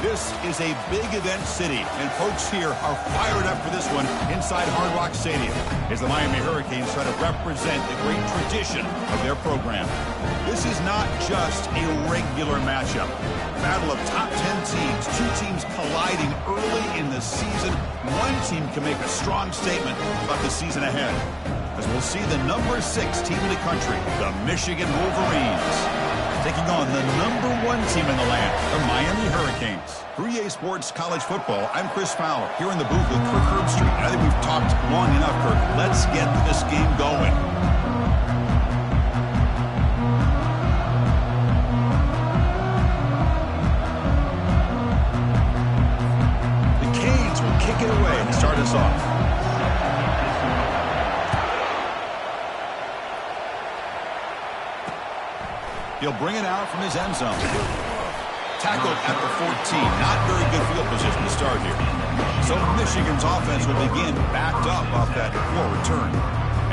This is a big event city, and folks here are fired up for this one inside Hard Rock Stadium as the Miami Hurricanes try to represent the great tradition of their program. This is not just a regular matchup. Battle of top 10 teams, two teams colliding early in the season. One team can make a strong statement about the season ahead, as we'll see the number 6 team in the country, the Michigan Wolverines, taking on the number 1 team in the land, the Miami Hurricanes. For EA Sports College Football, I'm Chris Fowler, here in the booth with Kirk Herbstreit. I think we've talked long enough, Kirk. Let's get this game going. The Canes will kick it away to start us off. He'll bring it out from his end zone. Tackled at the 14. Not very good field position to start here. So Michigan's offense will begin backed up off that poor return.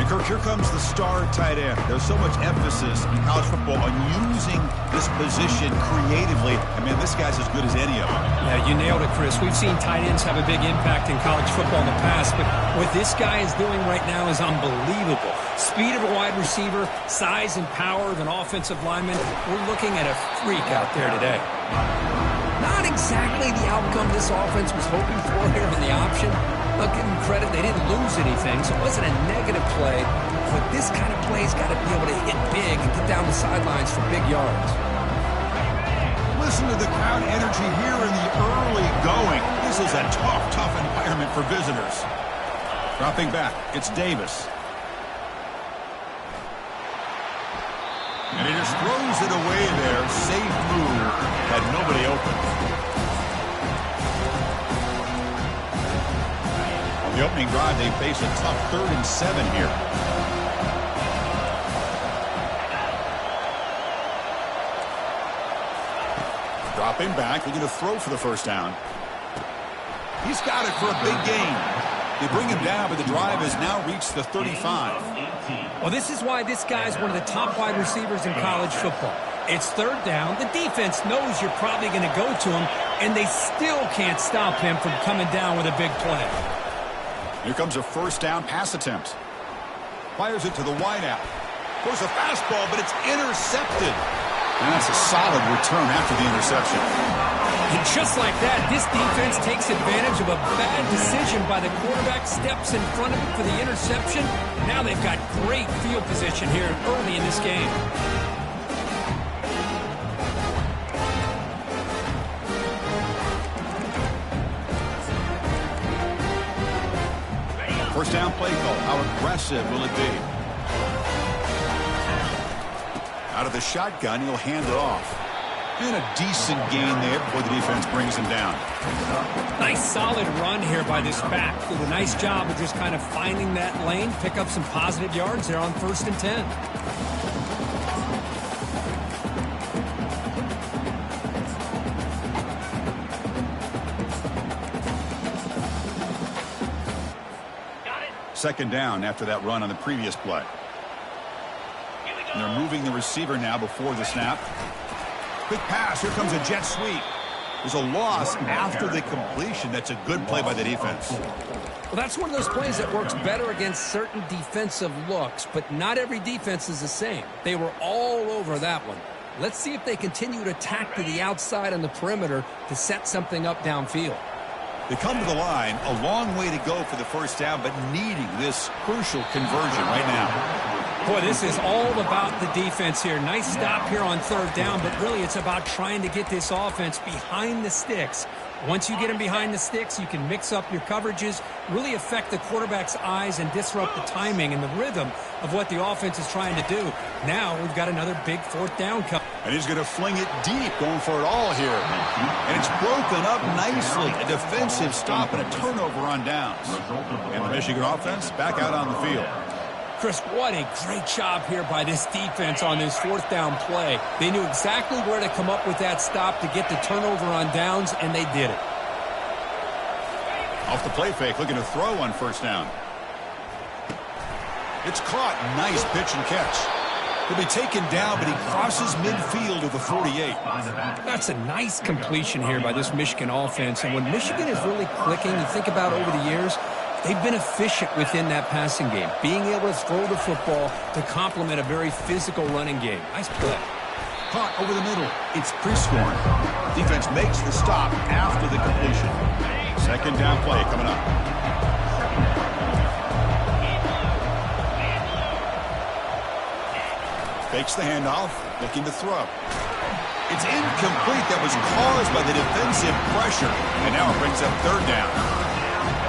And Kirk, here comes the star tight end. There's so much emphasis in college football on using this position creatively. I mean, this guy's as good as any of them. Yeah, you nailed it, Chris. We've seen tight ends have a big impact in college football in the past, but what this guy is doing right now is unbelievable. Speed of a wide receiver, size and power of an offensive lineman. We're looking at a freak out there today. Not exactly the outcome this offense was hoping for here in the option. I'll give them credit, they didn't lose anything, so it wasn't a negative play. But this kind of play's got to be able to hit big and get down the sidelines for big yards. Listen to the crowd energy here in the early going. This is a tough environment for visitors. Dropping back, it's Davis. And he just throws it away there. Safe move. Had nobody open. On the opening drive, they face a tough 3rd and 7 here. Dropping back. Looking to throw for the first down. He's got it for a big gain. They bring him down, but the drive has now reached the 35. Well, this is why this guy's one of the top wide receivers in college football. It's 3rd down. The defense knows you're probably going to go to him, and they still can't stop him from coming down with a big play. Here comes a first down pass attempt. Fires it to the wideout. Goes a fastball, but it's intercepted. And that's a solid return after the interception. And just like that, this defense takes advantage of a bad decision by the quarterback, steps in front of it for the interception. Now they've got great field position here early in this game. First down play call. How aggressive will it be? Out of the shotgun, he'll hand it off. And a decent gain there before the defense brings him down. Nice solid run here by this back. Did a nice job of just kind of finding that lane, pick up some positive yards there on 1st and 10. Second down after that run on the previous play. And they're moving the receiver now before the snap. Quick pass. Here comes a jet sweep. There's a loss after the completion. That's a good play by the defense. Well, that's one of those plays that works better against certain defensive looks, but not every defense is the same. They were all over that one. Let's see if they continue to attack to the outside on the perimeter to set something up downfield. They come to the line, a long way to go for the first down, but needing this crucial conversion right now. Boy, this is all about the defense here. Nice stop here on 3rd down, but really it's about trying to get this offense behind the sticks. Once you get them behind the sticks, you can mix up your coverages, really affect the quarterback's eyes and disrupt the timing and the rhythm of what the offense is trying to do. Now we've got another big 4th down cut. And he's going to fling it deep, going for it all here. And it's broken up nicely. A defensive stop and a turnover on downs. And the Michigan offense back out on the field. Chris, what a great job here by this defense on this 4th down play. They knew exactly where to come up with that stop to get the turnover on downs, and they did it. Off the play fake, looking to throw on 1st down. It's caught. Nice pitch and catch. He'll be taken down, but he crosses midfield to the 48. That's a nice completion here by this Michigan offense. And when Michigan is really clicking, you think about over the years, they've been efficient within that passing game, being able to throw the football to complement a very physical running game. Nice play. Caught over the middle. It's Prieskorn. Defense makes the stop after the completion. Second down play coming up. Fakes the handoff, looking to throw. It's incomplete. That was caused by the defensive pressure. And now it brings up third down.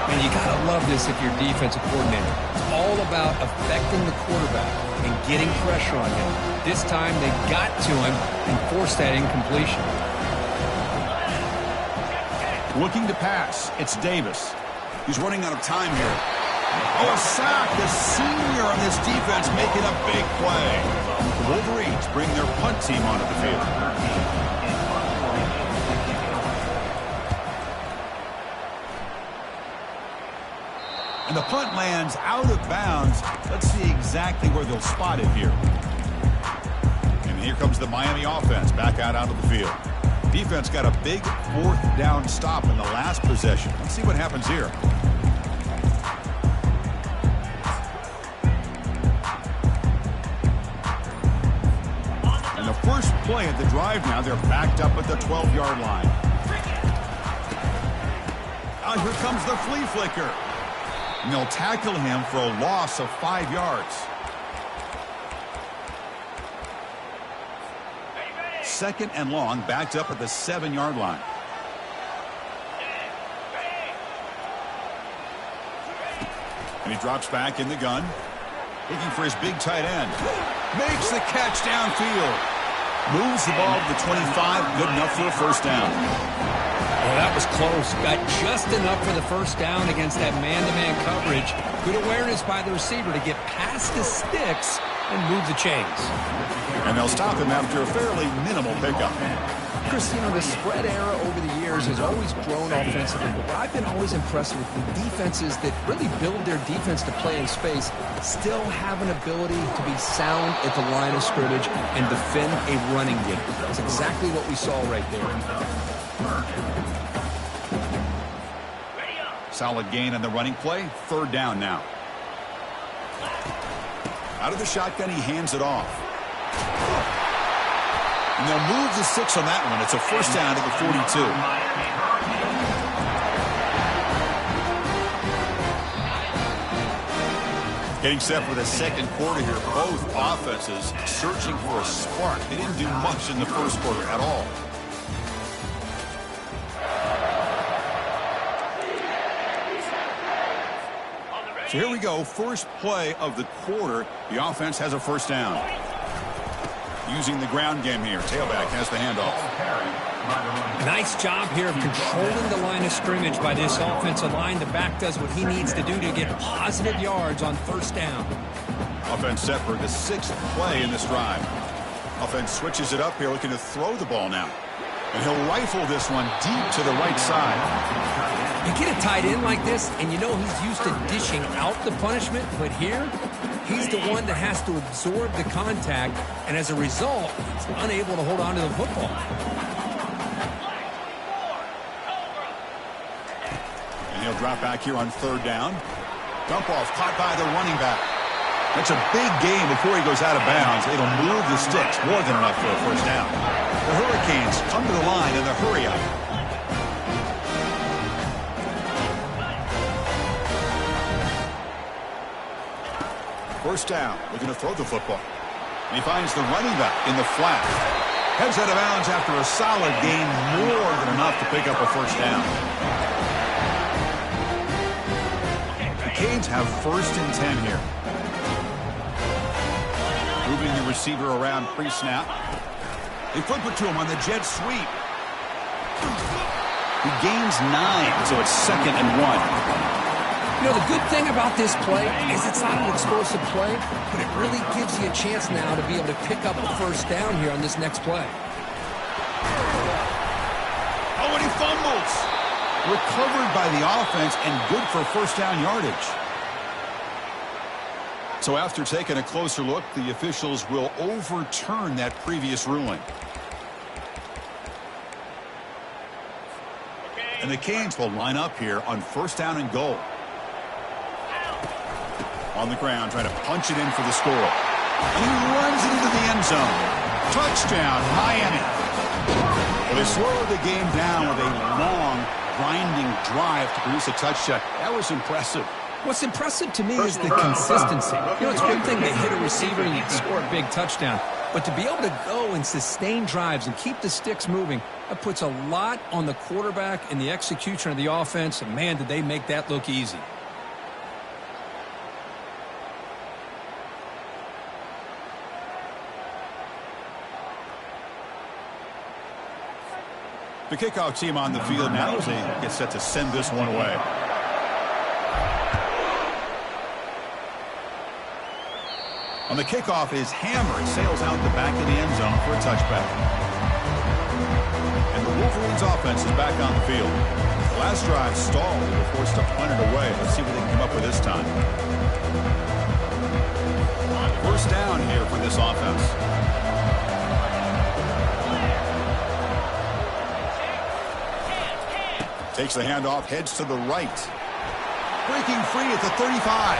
And you got to love this if you're defensive coordinator. It's all about affecting the quarterback and getting pressure on him. This time they got to him and forced that incompletion. Looking to pass. It's Davis. He's running out of time here. Oh, a sack. The senior on this defense making a big play. The Wolverines bring their punt team onto the field. And the punt lands out of bounds. Let's see exactly where they'll spot it here. And here comes the Miami offense back out onto the field. Defense got a big fourth down stop in the last possession. Let's see what happens here. And the first play of the drive now, they're backed up at the 12-yard line. Here comes the flea flicker. And they'll tackle him for a loss of 5 yards. Second and long, backed up at the 7-yard line. And he drops back in the gun, looking for his big tight end. Makes the catch downfield. Moves the ball to the 25, good enough for a first down. Well, that was close. Got just enough for the first down against that man-to-man coverage. Good awareness by the receiver to get past the sticks and move the chains. And they'll stop him after a fairly minimal pickup. Chris, you know, the spread era over the years has always grown offensively, but what I've been always impressed with the defenses that really build their defense to play in space still have an ability to be sound at the line of scrimmage and defend a running game. That's exactly what we saw right there. Solid gain on the running play. Third down now. Out of the shotgun, he hands it off. And they'll move the 6 on that one. It's a first down to the 42. Getting set for the second quarter here. Both offenses searching for a spark. They didn't do much in the first quarter at all. So here we go. First play of the quarter. The offense has a first down. Using the ground game here. Tailback has the handoff. Nice job here of controlling the line of scrimmage by this offensive line. The back does what he needs to do to get positive yards on first down. Offense set for the 6th play in this drive. Offense switches it up here, looking to throw the ball now. And he'll rifle this one deep to the right side. You get a tight end like this, and you know he's used to dishing out the punishment, but here, he's the one that has to absorb the contact, and as a result, he's unable to hold on to the football. And he'll drop back here on third down. Dump off, caught by the running back. That's a big gain before he goes out of bounds. It'll move the sticks, more than enough for a first down. The Hurricanes come to the line in the hurry-up. First down, looking to throw the football. And he finds the running back in the flat. Heads out of bounds after a solid gain, more than enough to pick up a first down. The Canes have first and 10 here. Moving the receiver around pre-snap. They flip it to him on the jet sweep. He gains 9, so it's 2nd and 1. You know, the good thing about this play is it's not an explosive play, but it really gives you a chance now to be able to pick up a first down here on this next play. Oh, and he fumbles. Recovered by the offense and good for first down yardage. So after taking a closer look, the officials will overturn that previous ruling. And the Canes will line up here on 1st down and goal. On the ground, trying to punch it in for the score. And he runs it into the end zone. Touchdown, Miami. Well, they slowed the game down with a long, grinding drive to produce a touchdown. That was impressive. What's impressive to me is the consistency. You know, it's one thing to hit a receiver and you score a big touchdown. But to be able to go and sustain drives and keep the sticks moving, that puts a lot on the quarterback and the execution of the offense. And, man, did they make that look easy. The kickoff team on the field now as they get set to send this one away. On the kickoff is Hammer. He sails out the back of the end zone for a touchback. And the Wolverines offense is back on the field. The last drive stalled. They were forced to punt it away. Let's see what they can come up with this time. 1st down here for this offense. Takes the handoff, heads to the right. Breaking free at the 35.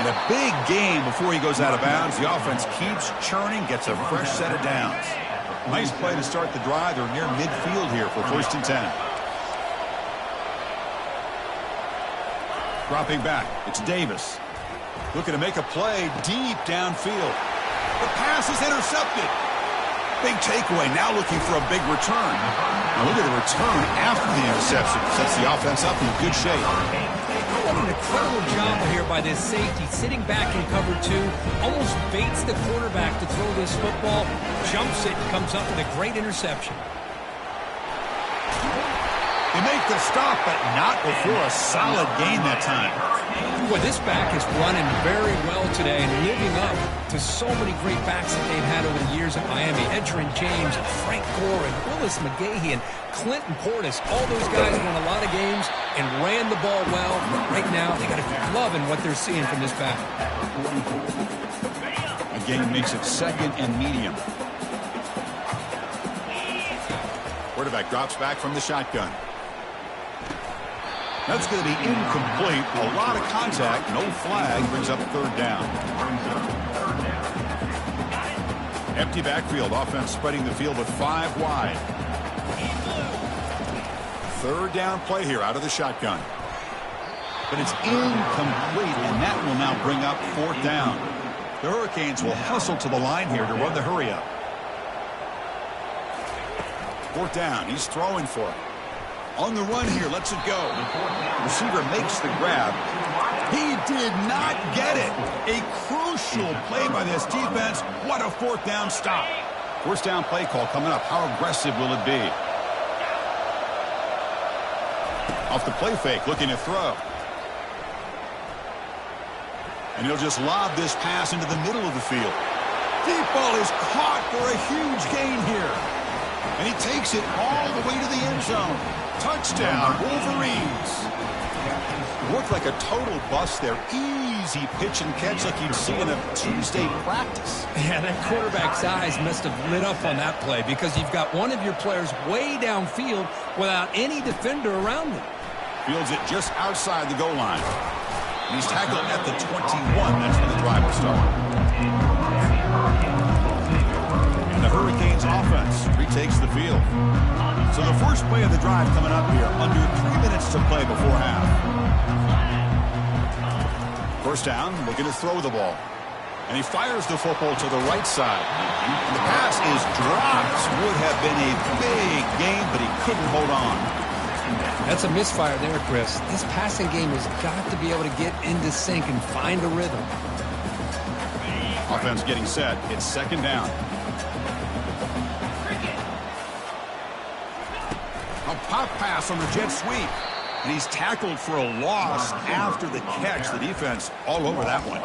And a big gain before he goes out of bounds. The offense keeps churning, gets a fresh set of downs. Nice play to start the drive. They're near midfield here for 1st and 10. Dropping back, it's Davis. Looking to make a play deep downfield. The pass is intercepted. Big takeaway, now looking for a big return. Now look at the return after the interception. Sets the offense up in good shape. What an incredible job here by this safety. Sitting back in cover 2, almost baits the quarterback to throw this football, jumps it, and comes up with a great interception. They make the stop, but not before a solid gain that time. Well, this back is running very well today and living up to so many great backs that they've had over the years at Miami. Edgerrin James, and Frank Gore, and Willis McGahee, and Clinton Portis. All those guys won a lot of games and ran the ball well. But right now, they got to be loving what they're seeing from this back. Again, makes it 2nd and medium. Quarterback drops back from the shotgun. That's going to be incomplete. A lot of contact. No flag. Brings up 3rd down. Empty backfield. Offense spreading the field with 5 wide. 3rd down play here out of the shotgun. But it's incomplete, and that will now bring up 4th down. The Hurricanes will hustle to the line here to run the hurry up. 4th down. He's throwing for it. On the run here, lets it go. Receiver makes the grab. He did not get it. A crucial play by this defense. What a 4th down stop. 1st down play call coming up. How aggressive will it be? Off the play fake, looking to throw. And he'll just lob this pass into the middle of the field. Deep ball is caught for a huge gain here. And he takes it all the way to the end zone. Touchdown, Wolverines. Worked like a total bust there. Easy pitch and catch like you'd see in a Tuesday practice. Yeah, that quarterback's eyes must have lit up on that play because you've got one of your players way downfield without any defender around him. Fields it just outside the goal line. And he's tackled at the 21. That's where the drive will start. And the Hurricanes offense retakes the field. So the first play of the drive coming up here, under 3 minutes to play before half. 1st down, looking to throw the ball. And he fires the football to the right side. And the pass is dropped. Would have been a big game, but he couldn't hold on. That's a misfire there, Chris. This passing game has got to be able to get into sync and find a rhythm. Offense getting set. It's 2nd down. A pop pass on the jet sweep. And he's tackled for a loss after the catch. The defense all over that one.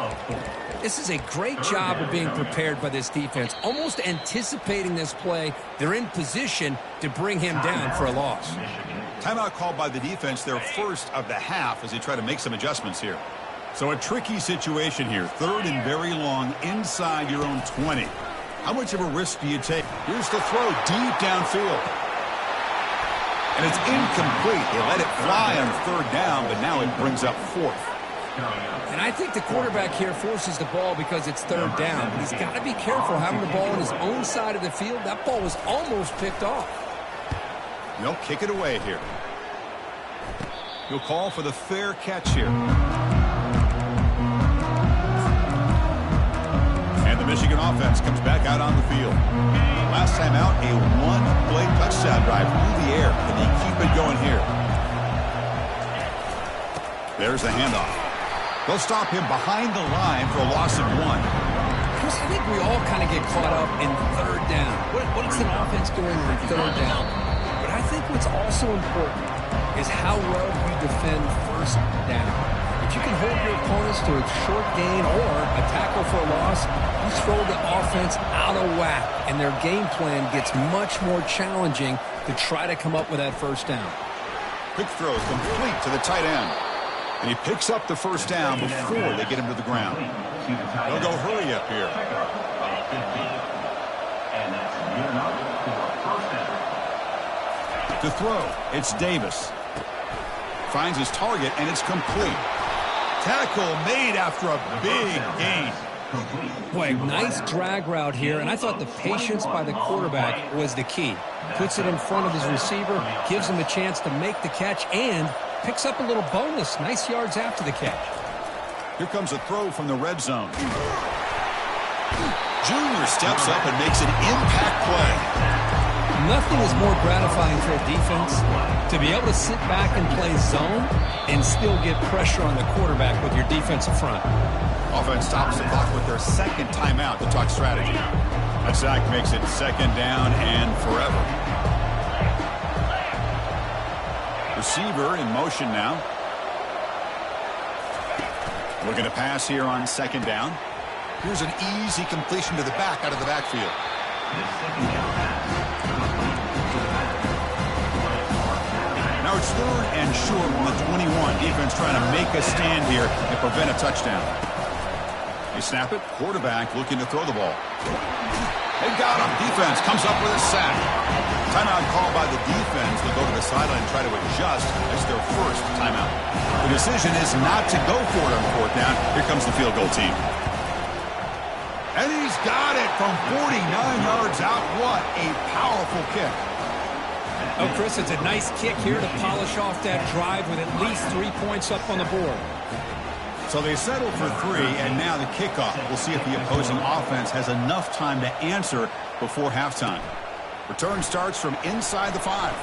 This is a great job of being prepared by this defense. Almost anticipating this play. They're in position to bring him down for a loss. Timeout called by the defense, their first of the half, as they try to make some adjustments here. So a tricky situation here. Third and very long inside your own 20. How much of a risk do you take? Here's the throw deep downfield. And it's incomplete. They let it fly on third down, but now it brings up fourth. And I think the quarterback here forces the ball because it's third down. But he's got to be careful having the ball on his own side of the field. That ball was almost picked off. They'll kick it away here. He'll call for the fair catch here. And the Michigan offense comes back out on the field. Last time out, a one-play touchdown drive through the air. Can they keep it going here? There's the handoff. They'll stop him behind the line for a loss of 1. Chris, I think we all kind of get caught up in third down. What is an offense doing on third down? But I think what's also important is how well you defend first down. If you can hold your opponents to a short gain or a tackle for a loss, you throw the offense out of whack, and their game plan gets much more challenging to try to come up with that first down. Quick throw complete to the tight end. And he picks up the first down before they get him to the ground. They'll go hurry up here. To throw, it's Davis. Finds his target, and it's complete. Tackle made after a big gain. Boy, nice drag route here, and I thought the patience by the quarterback was the key. Puts it in front of his receiver, gives him a chance to make the catch, and picks up a little bonus. Nice yards after the catch. Here comes a throw from the red zone. Junior steps up and makes an impact play. Nothing is more gratifying for a defense to be able to sit back and play zone and still get pressure on the quarterback with your defensive front. Offense stops the clock with their second timeout to talk strategy. That sack makes it second down and forever. Receiver in motion now. Looking to pass here on second down. Here's an easy completion to the back out of the backfield. Now it's third and short on the 21. Defense trying to make a stand here and prevent a touchdown. They snap it. Quarterback looking to throw the ball. They got him. Defense comes up with a sack. Timeout call by the defense. They'll go to the sideline and try to adjust. It's their first timeout. The decision is not to go for it on fourth down. Here comes the field goal team. And he's got it from 49 yards out. What a powerful kick. Oh, Chris, it's a nice kick here to polish off that drive with at least 3 points up on the board. So they settle for 3, and now the kickoff. We'll see if the opposing offense has enough time to answer before halftime. Return starts from inside the 5.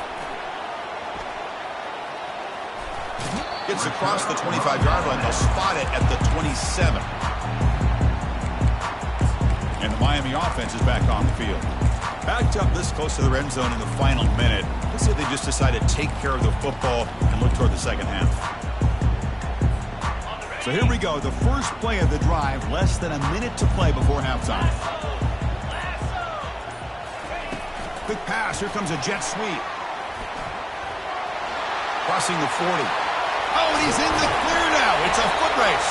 Gets across the 25-yard line. They'll spot it at the 27. And the Miami offense is back on the field. Backed up this close to the end zone in the final minute. Let's see if they just decide to take care of the football and look toward the second half. So here we go, the first play of the drive, less than a minute to play before halftime. Quick pass, here comes a jet sweep. Crossing the 40. Oh, and he's in the clear now. It's a foot race.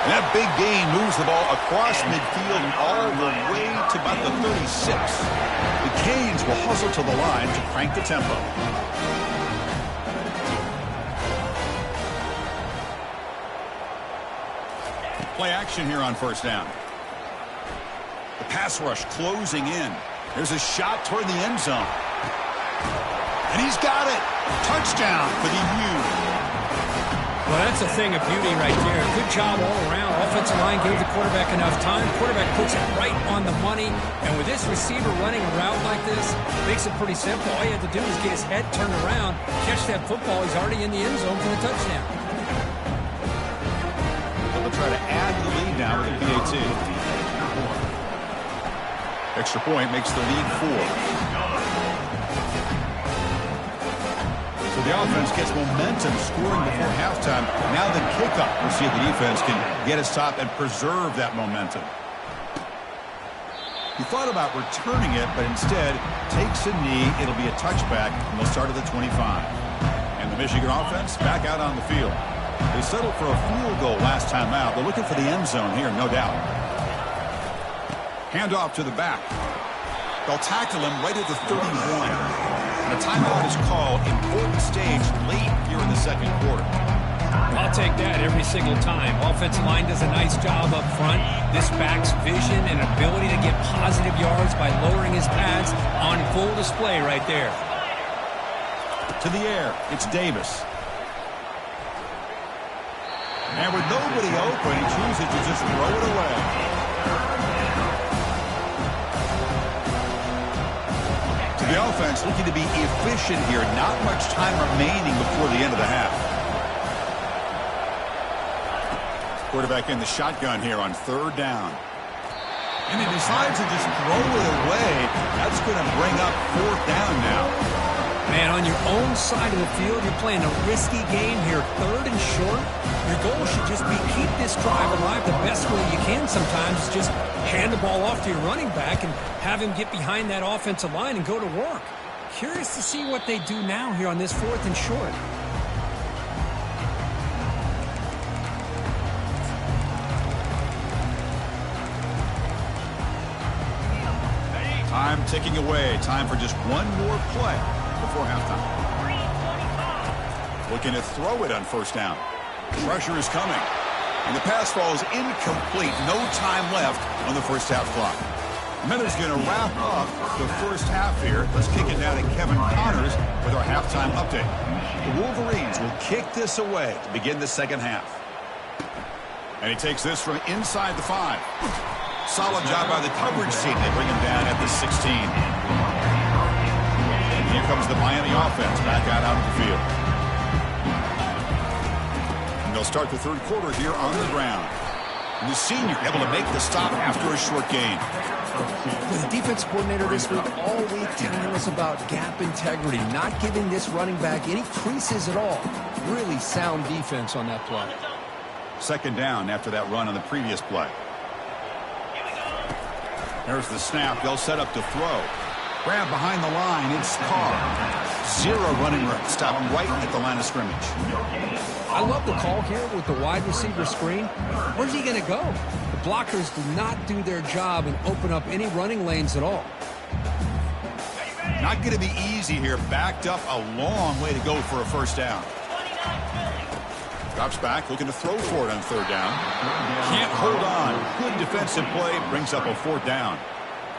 And that big gain moves the ball across midfield and all the way to about the 36. The Canes will hustle to the line to crank the tempo. Play action here on first down. The pass rush closing in. There's a shot toward the end zone. And he's got it. Touchdown for the U. Well, that's a thing of beauty right there. Good job all around. Offensive line gave the quarterback enough time. Quarterback puts it right on the money. And with this receiver running a route like this, makes it pretty simple. All you have to do is get his head turned around, catch that football. He's already in the end zone for the touchdown. They'll try to add the lead now with a PAT. Extra point makes the lead 4. So the offense gets momentum scoring before halftime. Now the kickoff. We'll see if the defense can get his top and preserve that momentum. He thought about returning it, but instead takes a knee. It'll be a touchback, and they'll start at the 25. And the Michigan offense back out on the field. They settled for a field goal last time out. They're looking for the end zone here, no doubt. Handoff to the back. They'll tackle him right at the 31. And a timeout is called. Important stage late here in the second quarter. I'll take that every single time. Offensive line does a nice job up front. This back's vision and ability to get positive yards by lowering his pads on full display right there. To the air, it's Davis. And with nobody open, he chooses to just throw it away. To the offense, looking to be efficient here. Not much time remaining before the end of the half. Quarterback in the shotgun here on third down. And he decides to just throw it away. That's going to bring up fourth down now. Man, on your own side of the field, you're playing a risky game here. Third and short. Your goal should just be keep this drive alive the best way you can sometimes. Just hand the ball off to your running back and have him get behind that offensive line and go to work. Curious to see what they do now here on this fourth and short. Time ticking away. Time for just one more play before halftime. Looking to throw it on first down. Pressure is coming. And the pass falls incomplete. No time left on the first half clock. Miller's going to wrap up the first half here. Let's kick it now to Kevin Connors with our halftime update. The Wolverines will kick this away to begin the second half. And he takes this from inside the 5. Solid job by the coverage team. They bring him down at the 16. And here comes the Miami offense back out onto the field. And they'll start the third quarter here on the ground. And the senior able to make the stop after a short gain. The defense coordinator this week all week telling us about gap integrity, not giving this running back any creases at all. Really sound defense on that play. Second down after that run on the previous play. There's the snap. They'll set up to throw. Grab behind the line. It's Carr. 0 running room. Stop right at the line of scrimmage. I love the call here with the wide receiver screen. Where's he going to go? The blockers do not do their job and open up any running lanes at all. Not going to be easy here. Backed up a long way to go for a first down. Drops back, looking to throw for it on third down. Can't hold on. Good defensive play. Brings up a fourth down.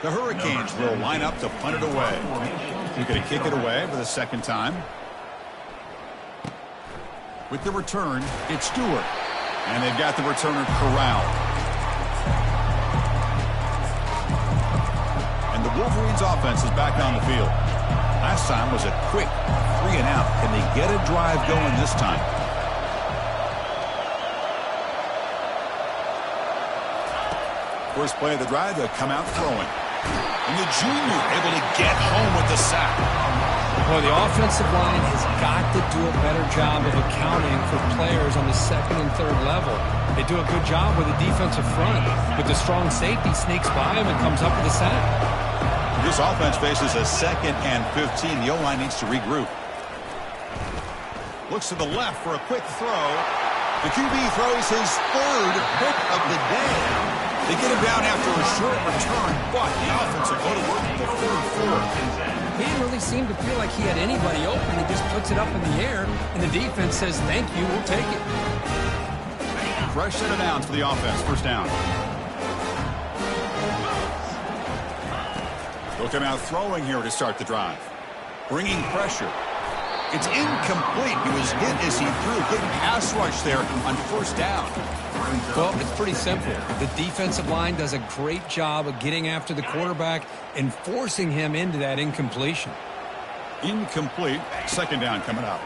The Hurricanes will line up to punt it away. They're going to kick it away for the second time. With the return, it's Stewart. And they've got the returner corralled. And the Wolverines offense is back on the field. Last time was a quick 3 and out. Can they get a drive going this time? First play of the drive, they'll come out throwing. And the junior able to get home with the sack. Well, the offensive line has got to do a better job of accounting for players on the second and third level. They do a good job with the defensive front. But the strong safety sneaks by him and comes up with a sack. This offense faces a 2nd and 15. The O-line needs to regroup. Looks to the left for a quick throw. The QB throws his 3rd pick of the day. They get him down after a short return, but the offense will go to work with the 3rd. He didn't really seem to feel like he had anybody open. He just puts it up in the air, and the defense says, thank you, we'll take it. Fresh set of downs for the offense. First down. They'll come out throwing here to start the drive. Bringing pressure. It's incomplete. He was hit as he threw. Good pass rush there on first down. Well, it's pretty simple. The defensive line does a great job of getting after the quarterback and forcing him into that incompletion. Incomplete. Second down coming up.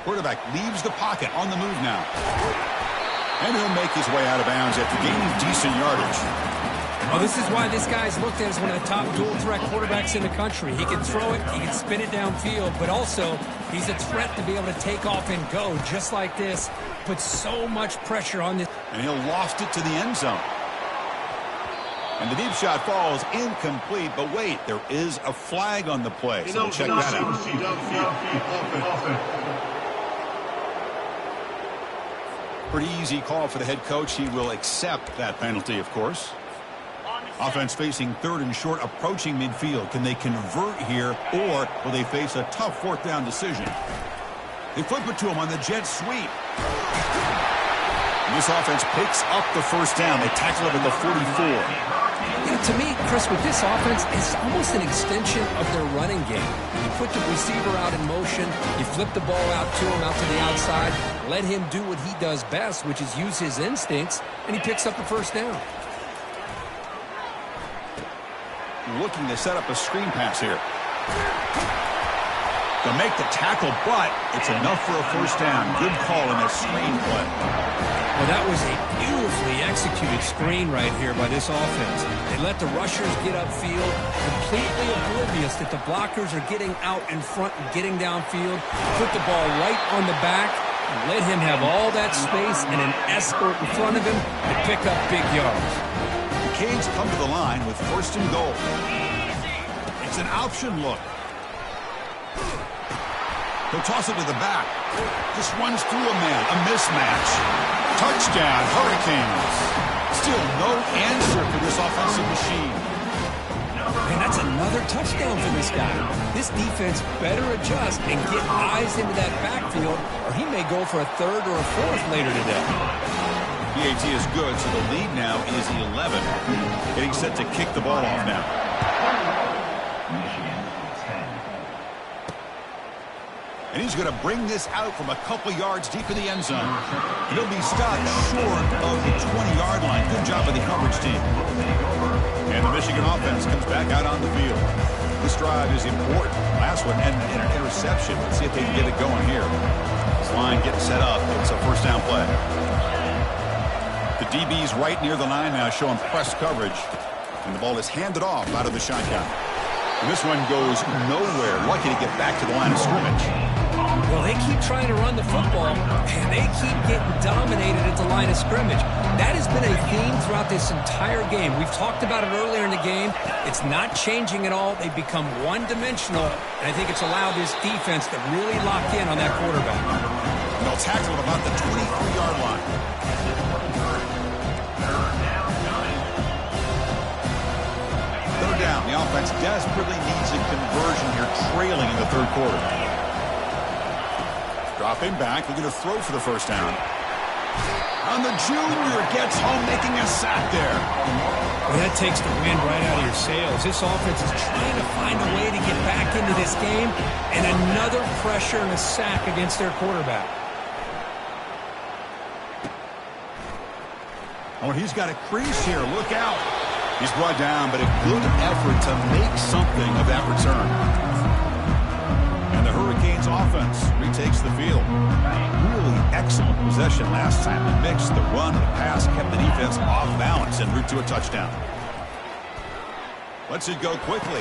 Quarterback leaves the pocket on the move now. And he'll make his way out of bounds after gaining decent yardage. Well, this is why this guy's looked at as one of the top dual-threat quarterbacks in the country. He can throw it, he can spin it downfield, but also he's a threat to be able to take off and go just like this. Puts so much pressure on this. And he'll loft it to the end zone. And the deep shot falls incomplete, but wait, there is a flag on the play, so we'll check that out. Pretty easy call for the head coach. He will accept that penalty, of course. Offense facing third and short, approaching midfield. Can they convert here, or will they face a tough fourth down decision? They flip it to him on the jet sweep. And this offense picks up the first down. They tackle him at the 44. Yeah, to me, Chris, with this offense, it's almost an extension of their running game. You put the receiver out in motion, you flip the ball out to him, out to the outside, let him do what he does best, which is use his instincts, and he picks up the first down. Looking to set up a screen pass here. To make the tackle, but it's enough for a first down. Good call in a screen play. Well, that was a beautifully executed screen right here by this offense. They let the rushers get upfield, completely oblivious that the blockers are getting out in front and getting downfield. Put the ball right on the back and let him have all that space and an escort in front of him to pick up big yards. The Canes come to the line with first and goal. It's an option look. He'll toss it to the back. Just runs through a man. A mismatch. Touchdown, Hurricanes. Still no answer for this offensive machine. Man, that's another touchdown for this guy. This defense better adjust and get eyes into that backfield, or he may go for a third or a fourth later today. PAT is good, so the lead now is 11. Getting set to kick the ball off now. And he's going to bring this out from a couple yards deep in the end zone. He'll be stopped short of the 20-yard line. Good job by the coverage team. And the Michigan offense comes back out on the field. This drive is important. Last one ended in an interception. Let's see if they can get it going here. This line getting set up. It's a first down play. The DB's right near the line now, showing press coverage. And the ball is handed off out of the shotgun. And this one goes nowhere. Lucky to get back to the line of scrimmage. Well, they keep trying to run the football, and they keep getting dominated at the line of scrimmage. That has been a theme throughout this entire game. We've talked about it earlier in the game. It's not changing at all. They've become one-dimensional, and I think it's allowed this defense to really lock in on that quarterback. And they'll tackle him about the 23-yard line. Third down. The offense desperately needs a conversion here, trailing in the third quarter. Dropping back, looking to throw for the first down. And the junior gets home, making a sack there. Well, that takes the wind right out of your sails. This offense is trying to find a way to get back into this game, and another pressure and a sack against their quarterback. Oh, he's got a crease here. Look out. He's brought down, but a good effort to make something of that return. And the Hurricanes offense retakes the field. Really excellent possession last time. The mix, the run, and the pass kept the defense off balance en route to a touchdown. Lets it go quickly.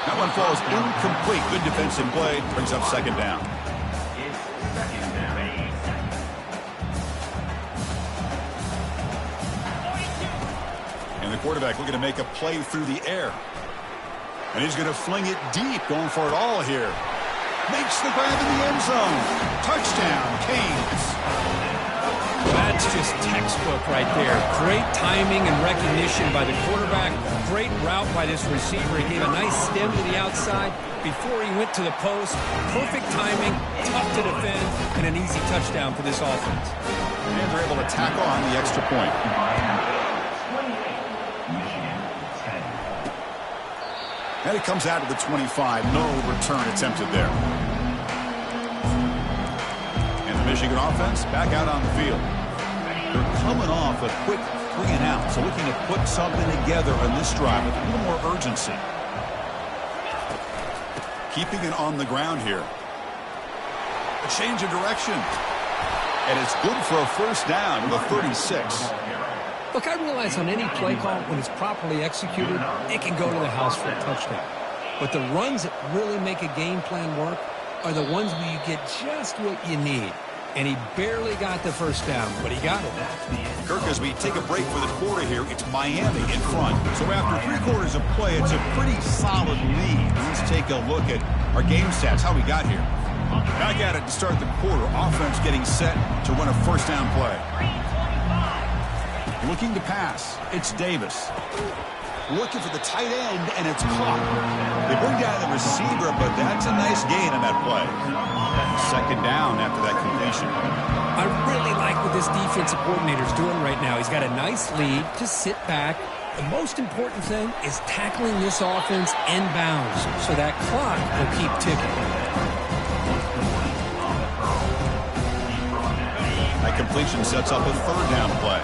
That one falls incomplete. Good defensive play. Brings up second down. And the quarterback looking to make a play through the air. And he's going to fling it deep, going for it all here. Makes the grab in the end zone. Touchdown, Canes. That's just textbook right there. Great timing and recognition by the quarterback. Great route by this receiver. He gave a nice stem to the outside before he went to the post. Perfect timing, tough to defend, and an easy touchdown for this offense. And they're able to tack on the extra point. And it comes out of the 25. No return attempted there. And the Michigan offense back out on the field. They're coming off a quick 3-and-out, so looking to put something together on this drive with a little more urgency. Keeping it on the ground here. A change of direction. And it's good for a first down with a 36. Look, I realize on any play call, when it's properly executed, it can go to the house for a touchdown. But the runs that really make a game plan work are the ones where you get just what you need. And he barely got the first down, but he got it. Kirk, as we take a break for the quarter here, it's Miami in front. So after 3 quarters of play, it's a pretty solid lead. Let's take a look at our game stats, how we got here. Back at it to start the quarter. Offense getting set to run a first down play. Looking to pass. It's Davis. Looking for the tight end, and it's caught. They bring down the receiver, but that's a nice gain on that play. Second down after that completion. I really like what this defensive coordinator is doing right now. He's got a nice lead. Just sit back. The most important thing is tackling this offense inbounds so that clock will keep ticking. That completion sets up a third down play.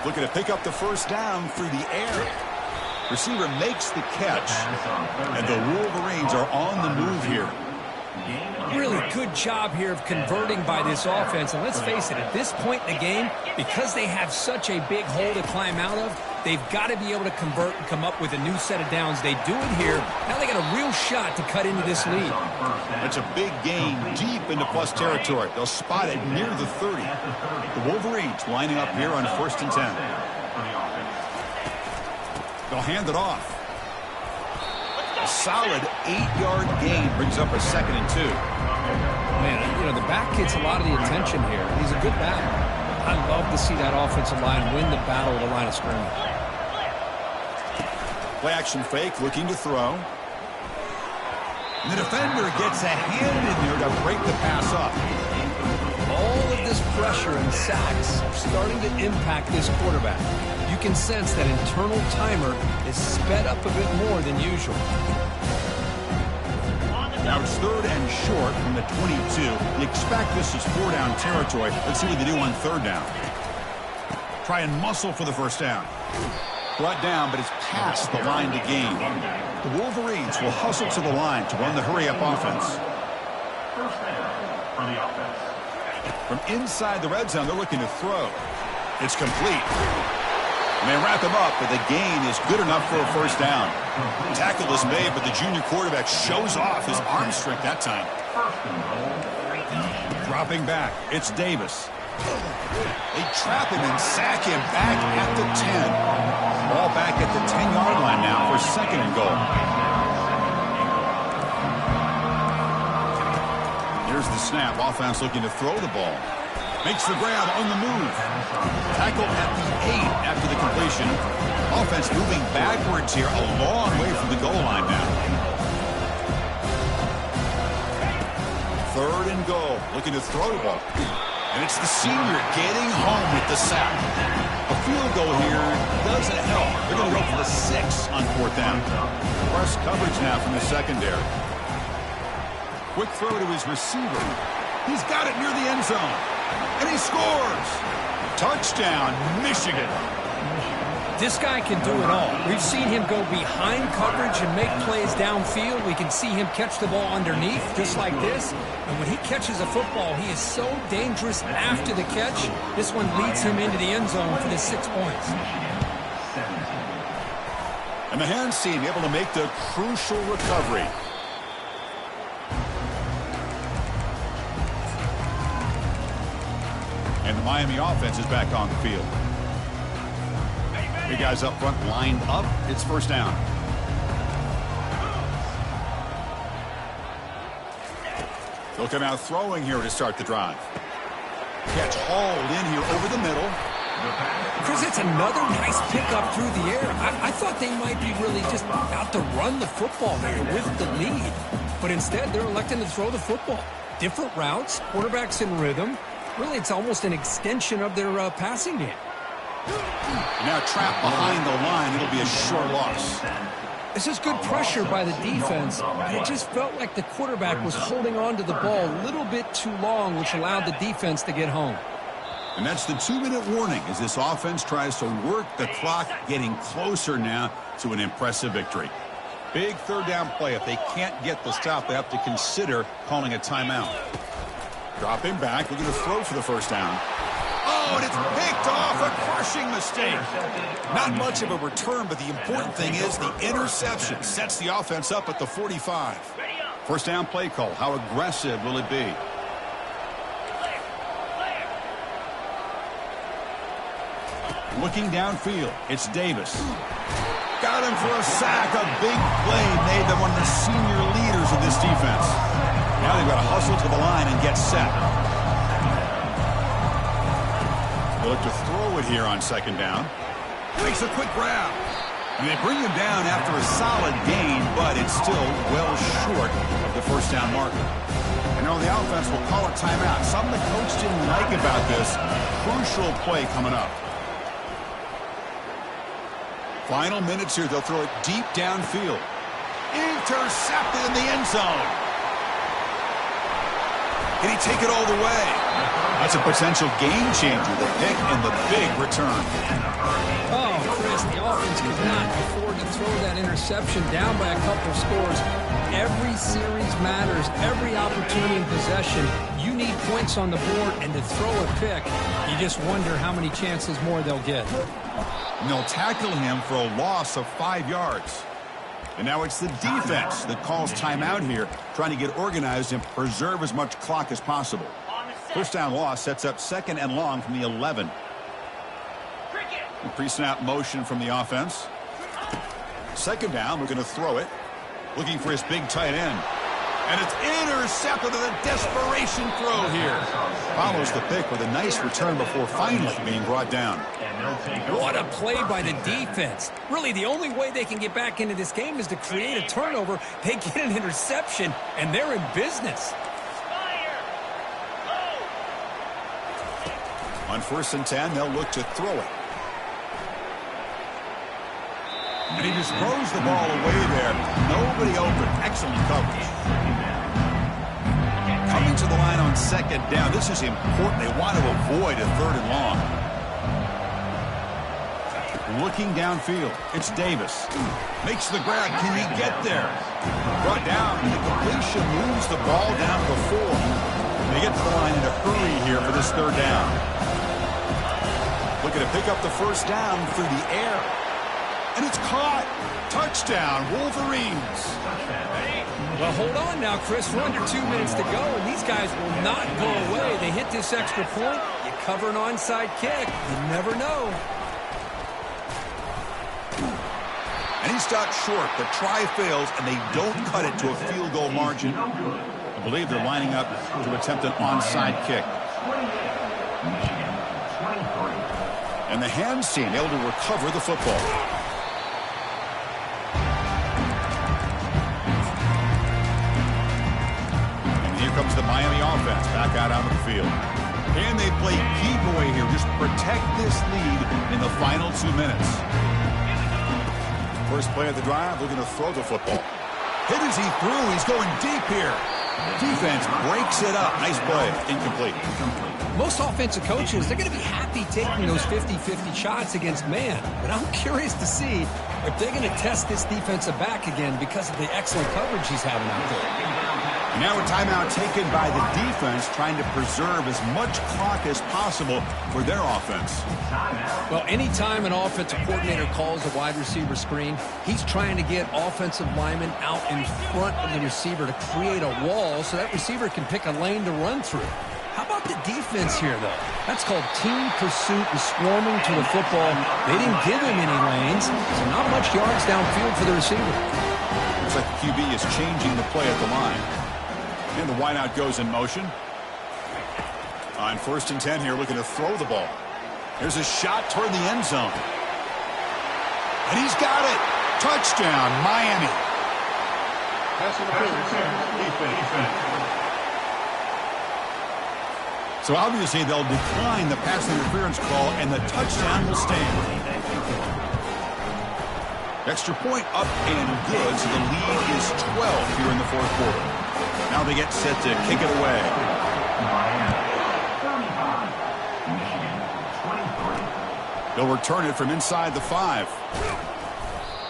Looking to pick up the first down through the air. Receiver makes the catch, and the Wolverines are on the move here. Really good job here of converting by this offense. And let's face it, at this point in the game, because they have such a big hole to climb out of, they've got to be able to convert and come up with a new set of downs. They do it here. Now they got a real shot to cut into this lead. That's a big gain deep into plus territory. They'll spot it near the 30. The Wolverines lining up here on 1st and 10. They'll hand it off. A solid 8-yard gain brings up a 2nd and 2. Man, you know, the back gets a lot of the attention here. He's a good back. I love to see that offensive line win the battle at the line of scrimmage. Play action fake, looking to throw. And the defender gets a hand in there to break the pass up. All of this pressure and sacks are starting to impact this quarterback. You can sense that internal timer is sped up a bit more than usual. Now it's 3rd and short from the 22. You expect this is 4-down territory. Let's see what they do on 3rd down. Try and muscle for the first down. Brought down, but it's past the line to gain. The Wolverines will hustle to the line to run the hurry-up offense. First down for the offense. From inside the red zone, they're looking to throw. It's complete. And they wrap him up, but the gain is good enough for a first down. Tackle is made, but the junior quarterback shows off his arm strength that time. Dropping back, it's Davis. They trap him and sack him back at the 10. Ball back at the 10-yard line now for 2nd and goal. Here's the snap. Offense looking to throw the ball. Makes the grab on the move. Tackle at the 8 after the completion. Offense moving backwards here, a long way from the goal line now. 3rd and goal, looking to throw the ball. And it's the senior getting home with the sack. A field goal here doesn't help. They're going to go for the 6 on 4th down. Press coverage now from the secondary. Quick throw to his receiver. He's got it near the end zone. And he scores! Touchdown, Michigan. This guy can do it all. We've seen him go behind coverage and make plays downfield. We can see him catch the ball underneath, just like this. And when he catches a football, he is so dangerous after the catch. This one leads him into the end zone for the 6 points. And the hands team able to make the crucial recovery. And the Miami offense is back on the field. Big guys up front lined up. It's first down. They'll come out throwing here to start the drive. Catch hauled in here over the middle. Chris, it's another nice pickup through the air. I thought they might be really just out to run the football here with the lead. But instead, they're electing to throw the football. Different routes, quarterbacks in rhythm. Really, it's almost an extension of their passing game. Now trapped behind the line. It'll be a short loss. This is good pressure by the defense, but it just felt like the quarterback was holding on to the ball a little bit too long, which allowed the defense to get home. And that's the 2-minute warning as this offense tries to work the clock, getting closer now to an impressive victory. Big 3rd down play. If they can't get the stop, they have to consider calling a timeout. Dropping back, looking to throw for the first down. Oh, and it's picked off, a crushing mistake. Not much of a return, but the important thing is the interception sets the offense up at the 45. First down play call. How aggressive will it be? Looking downfield, it's Davis. Got got him for a sack. A big play made them one of the senior leaders of this defense. Now they've got to hustle to the line and get set. They look to throw it here on second down. Makes a quick grab. And they bring him down after a solid gain, but it's still well short of the first down marker. And now the offense will call a timeout. Something the coach didn't like about this. Crucial play coming up. Final minutes here. They'll throw it deep downfield. Intercepted in the end zone. Can he take it all the way? That's a potential game changer. The pick and the big return. Oh, Chris, the offense could not afford to throw that interception down by a couple scores. Every series matters. Every opportunity in possession. You need points on the board, and to throw a pick, you just wonder how many chances more they'll get. And they'll tackle him for a loss of 5 yards. And now it's the defense that calls timeout here, trying to get organized and preserve as much clock as possible. First down loss sets up second and long from the 11. Pre-snap motion from the offense. Second down, we're going to throw it. Looking for his big tight end. And it's intercepted with a desperation throw here. Follows the pick with a nice return before finally being brought down. What a play by the defense. Really, the only way they can get back into this game is to create a turnover. They get an interception, and they're in business. On 1st and 10, they'll look to throw it. And he just throws the ball away there. Nobody open. Excellent coverage. Coming to the line on second down. This is important. They want to avoid a third and long. Looking downfield. It's Davis. Makes the grab. Can he get there? Brought down. And the completion moves the ball down before. They get to the line in a hurry here for this third down. Looking to pick up the first down through the air. And it's caught. Touchdown, Wolverines. Well, hold on now, Chris. We're under 2 minutes to go, and these guys will not go away. They hit this extra point. You cover an onside kick. You never know. And he stopped short. The try fails, and they don't cut it to a field goal margin. I believe they're lining up to attempt an onside kick. And the hands team able to recover the football. Comes the Miami offense back out onto the field. And they play keep away here. Just protect this lead in the final 2 minutes. First play of the drive, looking to throw the football. Hit as he threw. He's going deep here. Defense breaks it up. Nice play. Incomplete. Most offensive coaches, they're going to be happy taking those 50-50 shots against man. But I'm curious to see if they're going to test this defensive back again because of the excellent coverage he's having out there. Now a timeout taken by the defense, trying to preserve as much clock as possible for their offense. Well, anytime an offensive coordinator calls a wide receiver screen, he's trying to get offensive linemen out in front of the receiver to create a wall so that receiver can pick a lane to run through. How about the defense here, though? That's called team pursuit and swarming to the football. They didn't give him any lanes, so not much yards downfield for the receiver. Looks like the QB is changing the play at the line. And the wideout goes in motion. On 1st and 10 here, looking to throw the ball. There's a shot toward the end zone. And he's got it. Touchdown, Miami. So obviously they'll decline the pass interference call, and the touchdown will stand. Extra point up and good, so the lead is 12 here in the fourth quarter. Now they get set to kick it away. They'll return it from inside the 5.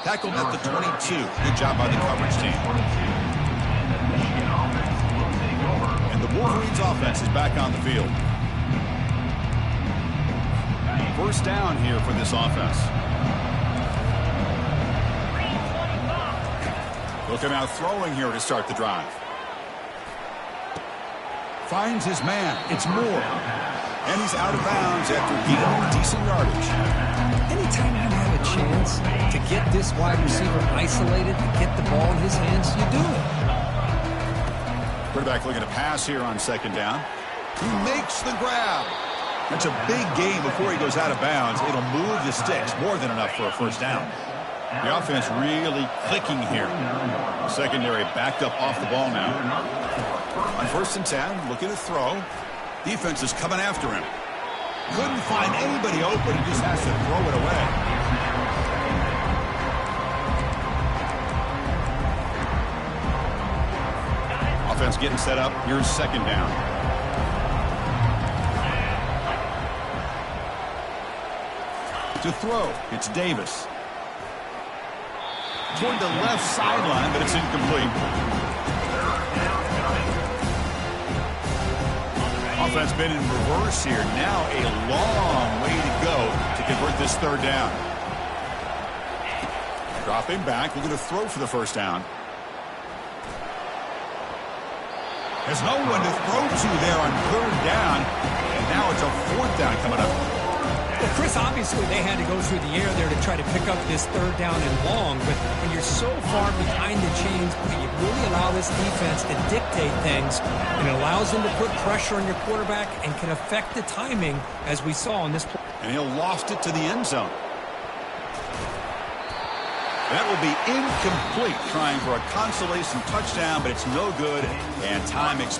Tackled at the 22. Good job by the coverage team. And the Wolverines offense is back on the field. First down here for this offense. Looking out throwing here to start the drive. Finds his man. It's Moore. And he's out of bounds after gaining decent yardage. Anytime you have a chance to get this wide receiver isolated, to get the ball in his hands, you do it. Quarterback looking to pass here on second down. He makes the grab. That's a big gain before he goes out of bounds. It'll move the sticks, more than enough for a first down. The offense really clicking here. The secondary backed up off the ball now. On 1st and 10, looking to throw. Defense is coming after him. Couldn't find anybody open. He just has to throw it away. Offense getting set up. Here's second down. To throw, it's Davis. Toward the left sideline, but it's incomplete. Offense been in reverse here. Now a long way to go to convert this third down. Dropping back, looking to throw for the first down. There's no one to throw to there on third down. And now it's a fourth down coming up. Well, Chris, obviously they had to go through the air there to try to pick up this third down and long, but when you're so far behind the chains, you really allow this defense to dictate things, and it allows them to put pressure on your quarterback and can affect the timing, as we saw in this play. And he'll lost it to the end zone. That will be incomplete, trying for a consolation touchdown, but it's no good, and time expires.